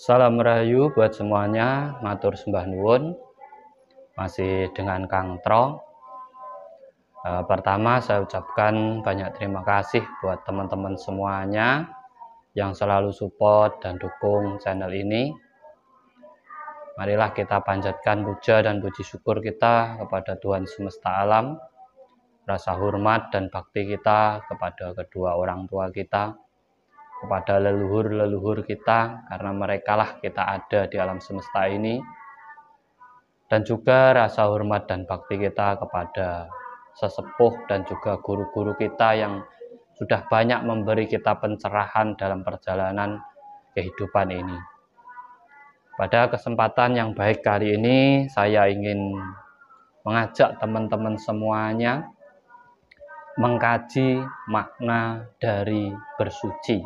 Salam Rahayu buat semuanya, matur sembah nuwun. Masih dengan Kang Tro. Pertama saya ucapkan banyak terima kasih buat teman-teman semuanya yang selalu support dan dukung channel ini. Marilah kita panjatkan puja dan puji syukur kita kepada Tuhan semesta alam. Rasa hormat dan bakti kita kepada kedua orang tua kita, kepada leluhur-leluhur kita, karena merekalah kita ada di alam semesta ini. Dan juga rasa hormat dan bakti kita kepada sesepuh dan juga guru-guru kita yang sudah banyak memberi kita pencerahan dalam perjalanan kehidupan ini. Pada kesempatan yang baik kali ini, saya ingin mengajak teman-teman semuanya mengkaji makna dari bersuci.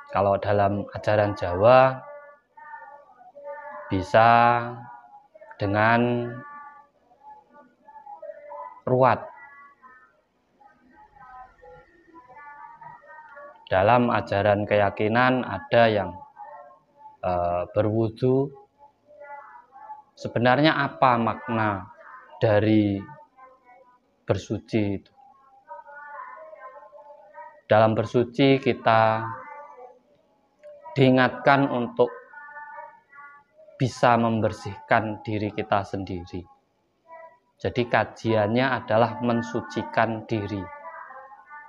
Kalau dalam ajaran Jawa bisa dengan ruat. Dalam ajaran keyakinan ada yang berwudu. Sebenarnya apa makna dari bersuci itu? Dalam bersuci kita diingatkan untuk bisa membersihkan diri kita sendiri. Jadi kajiannya adalah mensucikan diri.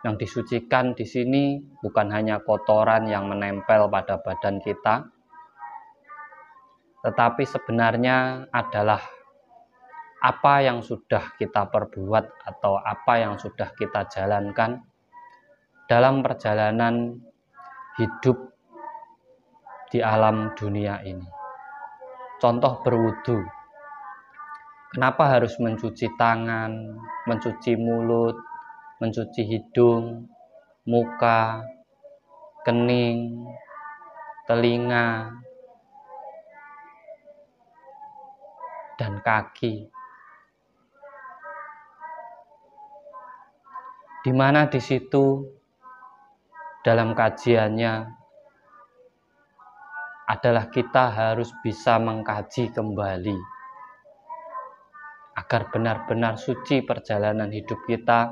Yang disucikan di sini bukan hanya kotoran yang menempel pada badan kita, tetapi sebenarnya adalah apa yang sudah kita perbuat atau apa yang sudah kita jalankan dalam perjalanan hidup di alam dunia ini. Contoh berwudu. Kenapa harus mencuci tangan, mencuci mulut, mencuci hidung, muka, kening, telinga, dan kaki? Di mana di situ dalam kajiannya adalah kita harus bisa mengkaji kembali agar benar-benar suci perjalanan hidup kita.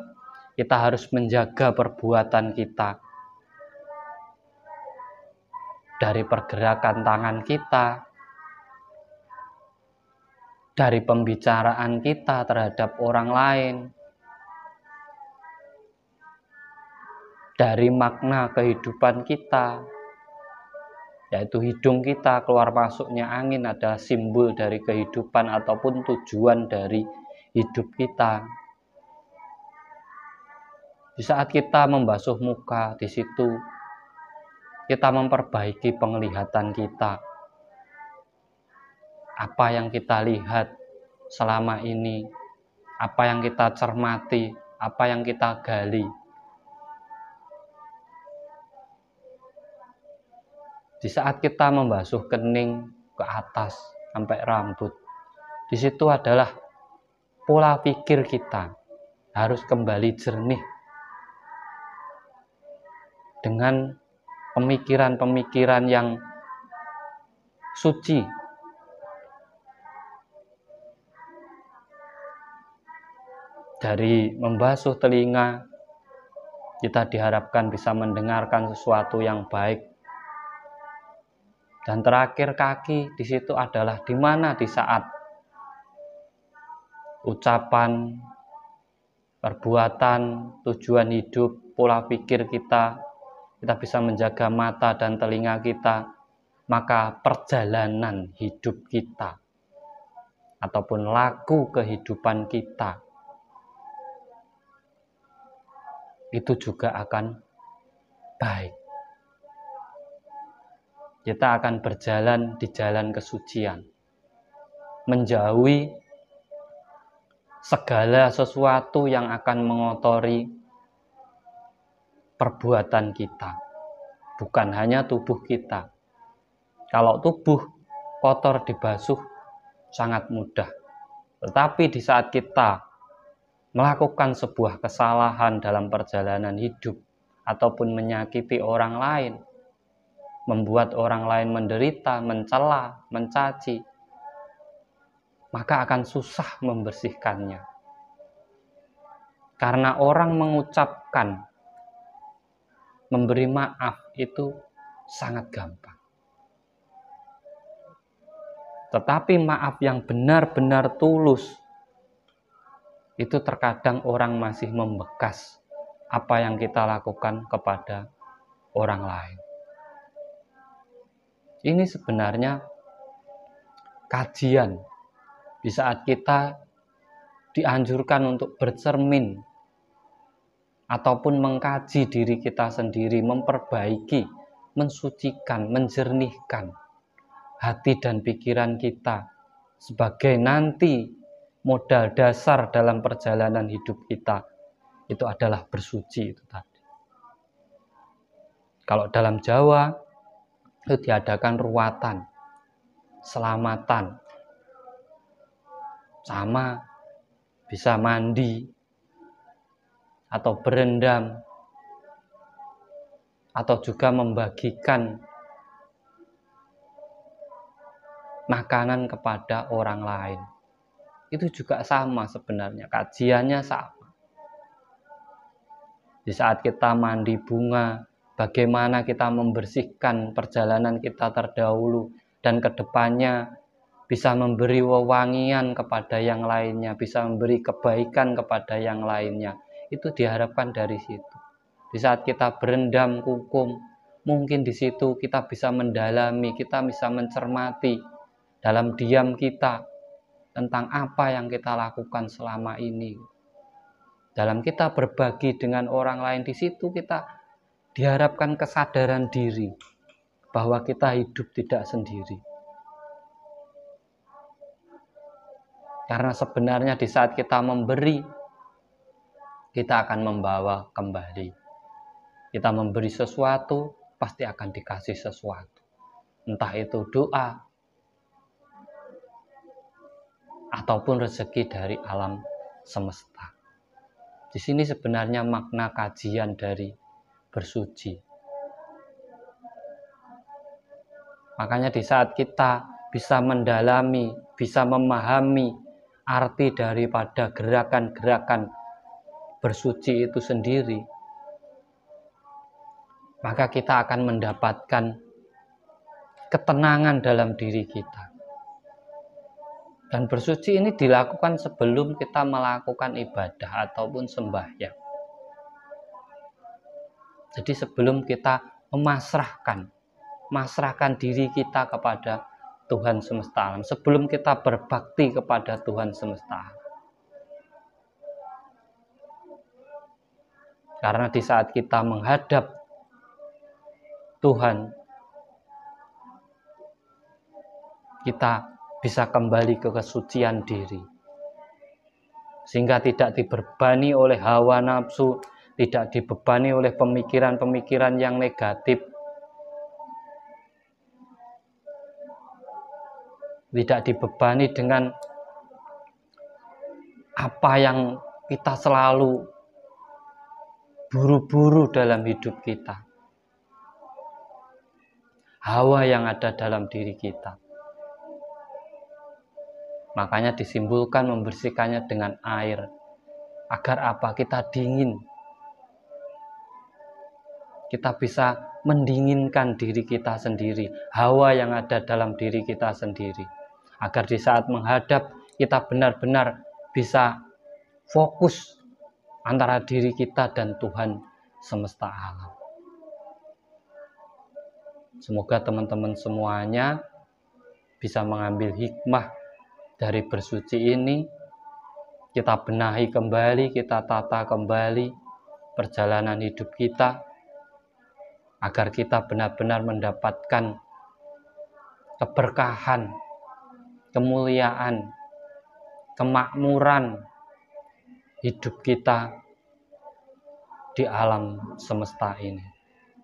Kita harus menjaga perbuatan kita, dari pergerakan tangan kita, dari pembicaraan kita terhadap orang lain, dari makna kehidupan kita, yaitu hidung kita, keluar masuknya angin adalah simbol dari kehidupan ataupun tujuan dari hidup kita. Di saat kita membasuh muka, di situ kita memperbaiki penglihatan kita. Apa yang kita lihat selama ini, apa yang kita cermati, apa yang kita gali. Di saat kita membasuh kening ke atas sampai rambut, di situ adalah pola pikir kita harus kembali jernih dengan pemikiran-pemikiran yang suci. Dari membasuh telinga, kita diharapkan bisa mendengarkan sesuatu yang baik. Dan terakhir kaki, di situ adalah di mana di saat ucapan, perbuatan, tujuan hidup, pola pikir kita bisa menjaga mata dan telinga kita, maka perjalanan hidup kita ataupun laku kehidupan kita itu juga akan baik. Kita akan berjalan di jalan kesucian, menjauhi segala sesuatu yang akan mengotori perbuatan kita, bukan hanya tubuh kita. Kalau tubuh kotor dibasuh sangat mudah, tetapi di saat kita melakukan sebuah kesalahan dalam perjalanan hidup ataupun menyakiti orang lain, membuat orang lain menderita, mencela, mencaci, maka akan susah membersihkannya. Karena orang mengucapkan, memberi maaf itu sangat gampang. Tetapi maaf yang benar-benar tulus, itu terkadang orang masih membekas apa yang kita lakukan kepada orang lain. Ini sebenarnya kajian di saat kita dianjurkan untuk bercermin ataupun mengkaji diri kita sendiri, memperbaiki, mensucikan, menjernihkan hati dan pikiran kita sebagai nanti modal dasar dalam perjalanan hidup kita. Itu adalah bersuci itu tadi. Kalau dalam Jawa itu diadakan ruatan, selamatan, sama bisa mandi atau berendam, atau juga membagikan makanan kepada orang lain. Itu juga sama sebenarnya, kajiannya sama. Di saat kita mandi bunga, bagaimana kita membersihkan perjalanan kita terdahulu dan kedepannya bisa memberi wewangian kepada yang lainnya, bisa memberi kebaikan kepada yang lainnya. Itu diharapkan dari situ. Di saat kita berendam kukum, mungkin di situ kita bisa mendalami, kita bisa mencermati dalam diam kita tentang apa yang kita lakukan selama ini. Dalam kita berbagi dengan orang lain, di situ kita diharapkan kesadaran diri bahwa kita hidup tidak sendiri. Karena sebenarnya di saat kita memberi, kita akan membawa kembali. Kita memberi sesuatu, pasti akan dikasih sesuatu. Entah itu doa, ataupun rezeki dari alam semesta. Di sini sebenarnya makna kajian dari bersuci. Makanya di saat kita bisa mendalami, bisa memahami arti daripada gerakan-gerakan bersuci itu sendiri, maka kita akan mendapatkan ketenangan dalam diri kita. Dan bersuci ini dilakukan sebelum kita melakukan ibadah ataupun sembahyang. Jadi sebelum kita memasrahkan diri kita kepada Tuhan semesta alam, sebelum kita berbakti kepada Tuhan semesta alam. Karena di saat kita menghadap Tuhan, kita bisa kembali ke kesucian diri. Sehingga tidak dibebani oleh hawa nafsu, tidak dibebani oleh pemikiran-pemikiran yang negatif. Tidak dibebani dengan apa yang kita selalu buru-buru dalam hidup kita. Hawa yang ada dalam diri kita. Makanya disimbolkan membersihkannya dengan air. Agar apa? Kita dingin. Kita bisa mendinginkan diri kita sendiri. Hawa yang ada dalam diri kita sendiri. Agar di saat menghadap, kita benar-benar bisa fokus antara diri kita dan Tuhan semesta alam. Semoga teman-teman semuanya bisa mengambil hikmah dari bersuci ini. Kita benahi kembali, kita tata kembali perjalanan hidup kita, agar kita benar-benar mendapatkan keberkahan, kemuliaan, kemakmuran hidup kita di alam semesta ini.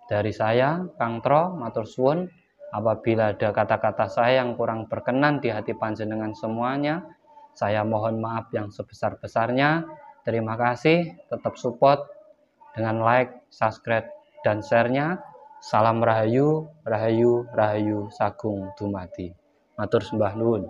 Dari saya, Kang Tro, matur suwun. Apabila ada kata-kata saya yang kurang berkenan di hati panjenengan semuanya, saya mohon maaf yang sebesar-besarnya. Terima kasih, tetap support dengan like, subscribe, dan share-nya. Salam rahayu, rahayu, rahayu sagung dumadi. Matur sembah nuwun.